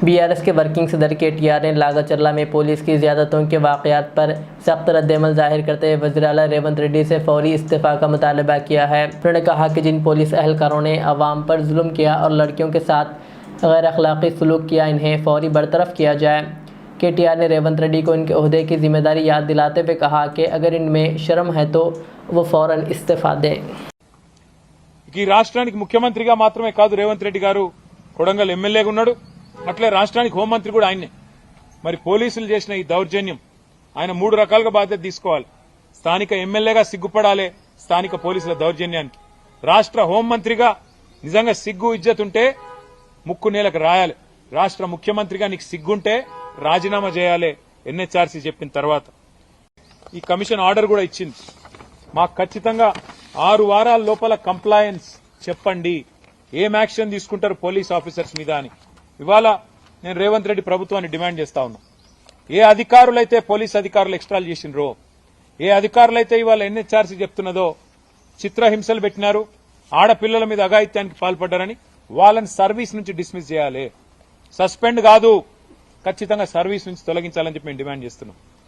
BRS के working सदर KTR ने लागचर्ला में पुलिस की ज़्यादतियों के वाक़यात पर सख्त रद्देअमल जाहिर करते हुए वज़ीर आला रेवंत रेड्डी से फौरी इस्तीफ़ा का मुतालबा किया है। उन्होंने कहा कि जिन पुलिस एहलकारों ने अवाम पर जुल्म किया और लड़कियों के साथ गैर अखलाक़ी सलूक किया, इन्हें फौरी बरतरफ किया जाए। केटीआर ने रेवंत रेड्डी को इनके ओहदे की जिम्मेदारी याद दिलाते हुए कहा कि अगर इनमें शर्म है तो वो फ़ौरन इस्तीफ़ा दें। ఈ రాష్ట్రానికి ముఖ్యమంత్రిగా మాత్రమే కాదు రేవంత్ రెడ్డి గారు కొడంగల్ ఎమ్మెల్యేగా ఉన్నాడు. అట్లే రాష్ట్రానికి హోంమంత్రి కూడా ఆయనే. మరి పోలీసులు చేసిన ఈ దౌర్జన్యం ఆయన 3 రకాలుగా బాధ్యత తీసుకోవాలి. స్థానిక ఎమ్మెల్యేగా సిగ్గుపడాలి స్థానిక పోలీసుల దౌర్జన్యానికి. రాష్ట్ర హోంమంత్రిగా నిజంగా సిగ్గు ఇజ్జత్ ఉంటే ముక్కు నేలకు రాయాలి. రాష్ట్ర ముఖ్యమంత్రిగా నీకు సిగ్గుంటే రాజీనామా చేయాలి ఎన్హెచ్ఆర్సీ చెప్పిన తర్వాత. ఈ కమిషన్ ఆర్డర్ కూడా ఇచ్చింది. మాకు ఖచ్చితంగా 6 వారాల లోపల కంప్లయన్స్ చెప్పండి, ఏం యాక్షన్ తీసుకుంటారు పోలీస్ ఆఫీసర్స్ మీద అని. ఇవాళ నేను రేవంత్ రెడ్డి ప్రభుత్వాన్ని డిమాండ్ చేస్తా ఉన్నా. ఏ అధికారులైతే పోలీస్ అధికారులు ఎక్స్ట్రాల్ చేసినరో, ఏ అధికారులైతే ఇవాళ ఎన్హెచ్ఆర్సీ చెప్తున్నదో చిత్రహింసలు పెట్టినారు, ఆడపిల్లల మీద అఘాయిత్యానికి పాల్పడ్డారని వాళ్ళని సర్వీస్ నుంచి డిస్మిస్ చేయాలి. సస్పెండ్ కాదు, ఖచ్చితంగా సర్వీస్ నుంచి తొలగించాలని చెప్పి మేము డిమాండ్ చేస్తున్నాం.